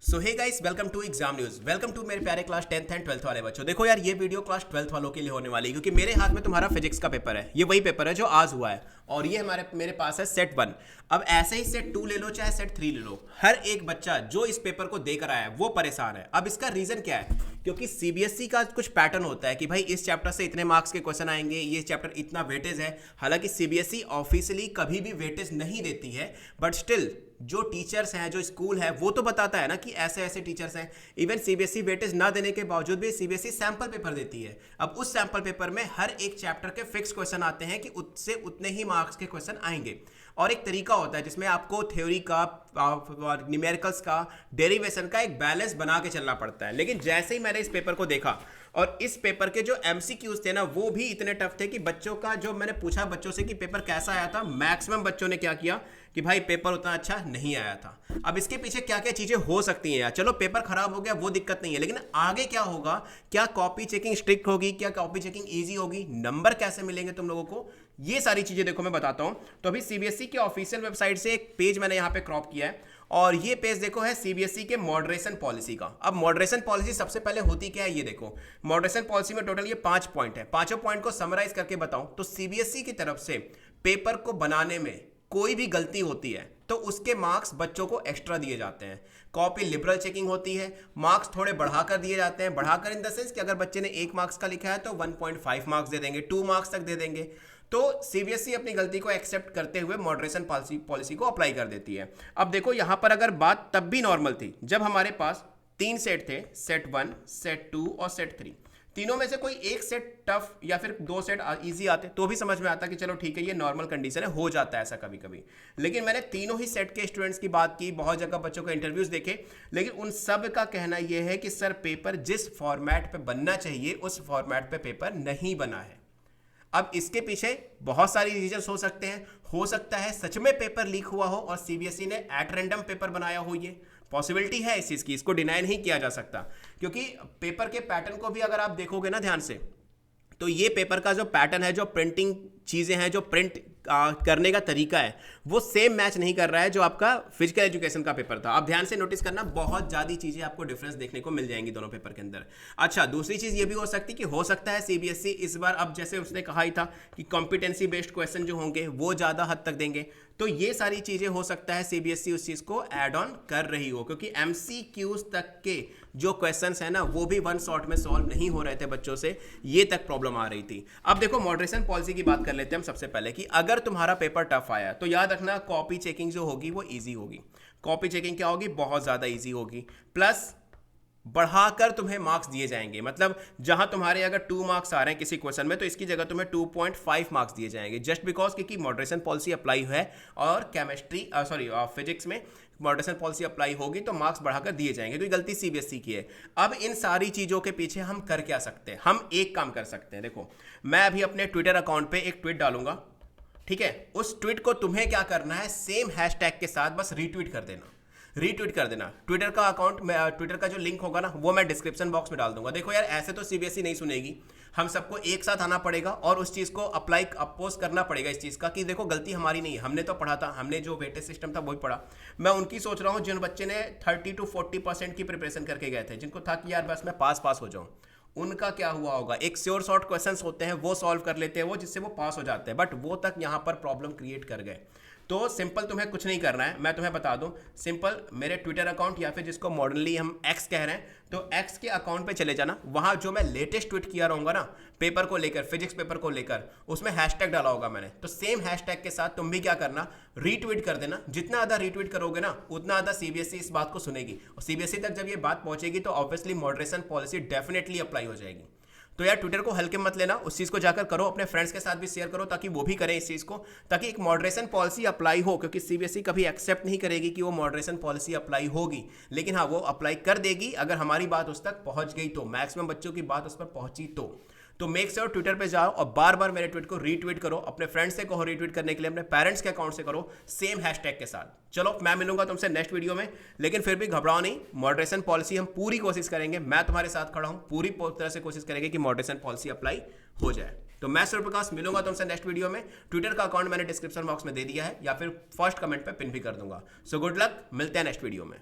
So hey guys, welcome to exam news. Welcome to मेरे प्यारे class 10th and 12th वाले बच्चों। देखो यार, ये वीडियो क्लास 12th वालों के लिए होने वाली है क्योंकि मेरे हाथ में तुम्हारा फिजिक्स का पेपर है। ये वही पेपर है जो आज हुआ है और ये मेरे पास है सेट 1। अब ऐसे ही सेट 2 ले लो चाहे सेट 3 ले लो, हर एक बच्चा जो इस पेपर को देकर आया है वो परेशान है। अब इसका रीजन क्या है? क्योंकि सीबीएसई का कुछ पैटर्न होता है कि भाई इस चैप्टर से इतने मार्क्स के क्वेश्चन आएंगे, ये चैप्टर इतना वेटेज है। हालांकि सीबीएसई ऑफिशियली कभी भी वेटेज नहीं देती है, बट स्टिल जो टीचर्स हैं, जो स्कूल है, वो तो बताता है ना कि ऐसे ऐसे टीचर्स हैं। इवन सीबीएसई वेटेज ना देने के बावजूद भी सीबीएसई सैंपल पेपर देती है। अब उस सैंपल पेपर में हर एक चैप्टर के फिक्स क्वेश्चन आते हैं कि उससे उतने ही मार्क्स के क्वेश्चन आएंगे। और एक तरीका होता है जिसमें आपको थ्योरी का, न्यूमेरिकल्स का, डेरिवेशन का एक बैलेंस बना के चलना पड़ता है। लेकिन जैसे ही मैंने इस पेपर को देखा और इस पेपर के जो एमसीक्यूज थे ना, वो भी इतने टफ थे कि बच्चों का, जो मैंने पूछा बच्चों से कि पेपर कैसा आया था, मैक्सिमम बच्चों ने क्या किया कि भाई पेपर उतना अच्छा नहीं आया था। अब इसके पीछे क्या क्या चीजें हो सकती हैं यार। चलो पेपर खराब हो गया वो दिक्कत नहीं है, लेकिन आगे क्या होगा? क्या कॉपी चेकिंग स्ट्रिक्ट होगी? क्या कॉपी चेकिंग ईजी होगी? नंबर कैसे मिलेंगे तुम लोगों को? ये सारी चीजें देखो मैं बताता हूं। तो अभी सीबीएसई के ऑफिशियल वेबसाइट से एक पेज मैंने यहाँ पे क्रॉप किया है और ये पेज देखो है सीबीएसई के मॉडरेशन पॉलिसी का। अब मॉडरेशन पॉलिसी सबसे पहले होती क्या है ये देखो। मॉडरेशन पॉलिसी में टोटल ये 5 पॉइंट है। पांचों पॉइंट को समराइज करके बताऊं तो सीबीएसई की तरफ से पेपर को बनाने में कोई भी गलती होती है तो उसके मार्क्स बच्चों को एक्स्ट्रा दिए जाते हैं। कॉपी लिबरल चेकिंग होती है, मार्क्स थोड़े बढ़ाकर दिए जाते हैं। बढ़ाकर इन द सेंस कि अगर बच्चे ने 1 मार्क्स का लिखा है तो 1.5 मार्क्स दे देंगे, 2 मार्क्स तक दे देंगे। तो सीबीएसई अपनी गलती को एक्सेप्ट करते हुए मॉडरेशन पॉलिसी को अप्लाई कर देती है। अब देखो यहां पर अगर बात तब भी नॉर्मल थी जब हमारे पास 3 सेट थे, सेट 1, सेट 2 और सेट 3। तीनों में से कोई एक सेट टफ या फिर 2 सेट इजी आते तो भी समझ में आता कि चलो ठीक है ये नॉर्मल कंडीशन है, हो जाता है ऐसा कभी कभी। लेकिन मैंने तीनों ही सेट के स्टूडेंट्स की बात की, बहुत जगह बच्चों के इंटरव्यूज देखे, लेकिन उन सब का कहना यह है कि सर पेपर जिस फॉर्मेट पे बनना चाहिए उस फॉर्मेट पे पेपर नहीं बना है। अब इसके पीछे बहुत सारी रीजंस हो सकते हैं। हो सकता है सच में पेपर लीक हुआ हो और सीबीएसई ने एट रैंडम पेपर बनाया हो, ये पॉसिबिलिटी है इस चीज़ की, इसको डिनाई नहीं किया जा सकता। क्योंकि पेपर के पैटर्न को भी अगर आप देखोगे ना ध्यान से, तो ये पेपर का जो पैटर्न है, जो प्रिंटिंग चीज़ें हैं, जो प्रिंट करने का तरीका है, वो सेम मैच नहीं कर रहा है जो आपका फिजिकल एजुकेशन का पेपर था। आप ध्यान से नोटिस करना, बहुत ज़्यादा चीज़ें आपको डिफरेंस देखने को मिल जाएंगी दोनों पेपर के अंदर। अच्छा, दूसरी चीज़ ये भी हो सकती कि हो सकता है सीबीएसई इस बार, अब जैसे उसने कहा ही था कि कॉम्पिटेंसी बेस्ड क्वेश्चन जो होंगे वो ज़्यादा हद तक देंगे, तो ये सारी चीज़ें हो सकता है सीबीएसई उस चीज़ को ऐड ऑन कर रही हो। क्योंकि एमसीक्यूज तक के जो क्वेश्चंस है ना, वो भी वन शॉट में सॉल्व नहीं हो रहे थे बच्चों से, ये तक प्रॉब्लम आ रही थी। अब देखो मॉडरेशन पॉलिसी की बात कर लेते हैं हम सबसे पहले कि अगर तुम्हारा पेपर टफ आया तो याद रखना कॉपी चेकिंग जो होगी वो इजी होगी। कॉपी चेकिंग क्या होगी? बहुत ज़्यादा इजी होगी, प्लस बढ़ाकर तुम्हें मार्क्स दिए जाएंगे। मतलब जहां तुम्हारे अगर 2 मार्क्स आ रहे हैं किसी क्वेश्चन में, तो इसकी जगह तुम्हें 2.5 मार्क्स दिए जाएंगे, जस्ट बिकॉज क्योंकि मॉडरेशन पॉलिसी अप्लाई है और फिजिक्स में मॉडरेशन पॉलिसी अप्लाई होगी तो मार्क्स बढ़ाकर दिए जाएंगे। तो ये गलती सीबीएसई की है। अब इन सारी चीज़ों के पीछे हम कर क्या सकते हैं? हम एक काम कर सकते हैं। देखो मैं अभी अपने ट्विटर अकाउंट पे एक ट्वीट डालूंगा, ठीक है? उस ट्वीट को तुम्हें क्या करना है, सेम हैशटैग के साथ बस रीट्वीट कर देना। रीट्वीट कर देना। ट्विटर का अकाउंट में, ट्विटर का जो लिंक होगा ना वो मैं डिस्क्रिप्शन बॉक्स में डाल दूंगा। देखो यार, ऐसे तो सीबीएसई नहीं सुनेगी, हम सबको एक साथ आना पड़ेगा और उस चीज़ को अपोज करना पड़ेगा इस चीज़ का कि देखो गलती हमारी नहीं है, हमने तो पढ़ा था, हमने जो वेटेज सिस्टम था वही पढ़ा। मैं उनकी सोच रहा हूँ जिन बच्चे ने 30 to 40% की प्रिपरेशन करके गए थे, जिनको था कि यार बस मैं पास हो जाऊँ, उनका क्या हुआ होगा? एक श्योर शॉर्ट क्वेश्चंस होते हैं वो सॉल्व कर लेते हैं वो, जिससे वो पास हो जाते हैं, बट वो तक यहाँ पर प्रॉब्लम क्रिएट कर गए। तो सिंपल तुम्हें कुछ नहीं करना है, मैं तुम्हें बता दूं, सिंपल मेरे ट्विटर अकाउंट या फिर जिसको मॉडर्नली हम एक्स कह रहे हैं, तो एक्स के अकाउंट पे चले जाना। वहां जो मैं लेटेस्ट ट्वीट किया रहूंगा ना पेपर को लेकर, फिजिक्स पेपर को लेकर, उसमें हैशटैग डाला होगा मैंने, तो सेम हैशटैग के साथ तुम भी क्या करना, रीट्वीट कर देना। जितना ज़्यादा रीट्वीट करोगे ना उतना ज़्यादा सीबीएसई इस बात को सुनेगी और सीबीएसई तक जब ये बात पहुंचेगी तो obviously moderation policy definitely apply हो जाएगी। तो यार ट्विटर को हल्के मत लेना, उस चीज़ को जाकर करो, अपने फ्रेंड्स के साथ भी शेयर करो ताकि वो भी करें इस चीज़ को, ताकि एक मॉडरेशन पॉलिसी अप्लाई हो। क्योंकि सीबीएसई कभी एक्सेप्ट नहीं करेगी कि वो मॉडरेशन पॉलिसी अप्लाई होगी, लेकिन हाँ वो अप्लाई कर देगी अगर हमारी बात उस तक पहुंच गई तो, मैक्सिमम बच्चों की बात उस पर पहुंची तो मेक श्योर ट्विटर पे जाओ और बार बार मेरे ट्वीट को रीट्वीट करो। अपने फ्रेंड्स से कहो रीट्वीट करने के लिए, अपने पेरेंट्स के अकाउंट से करो, सेम हैशटैग के साथ। चलो मैं मिलूंगा तुमसे नेक्स्ट वीडियो में, लेकिन फिर भी घबराओ नहीं, मॉडरेशन पॉलिसी हम पूरी कोशिश करेंगे, मैं तुम्हारे साथ खड़ा हूं, पूरी तरह से कोशिश करेंगे कि मॉडरेशन पॉलिसी अप्लाई हो जाए। तो मैं सूर्यप्रकाश मिलूंगा तुमसे नेक्स्ट वीडियो में। ट्विटर का अकाउंट मैंने डिस्क्रिप्शन बॉक्स में दे दिया है या फिर फर्स्ट कमेंट पे पिन भी कर दूंगा। सो गुड लक, मिलते हैं नेक्स्ट वीडियो में।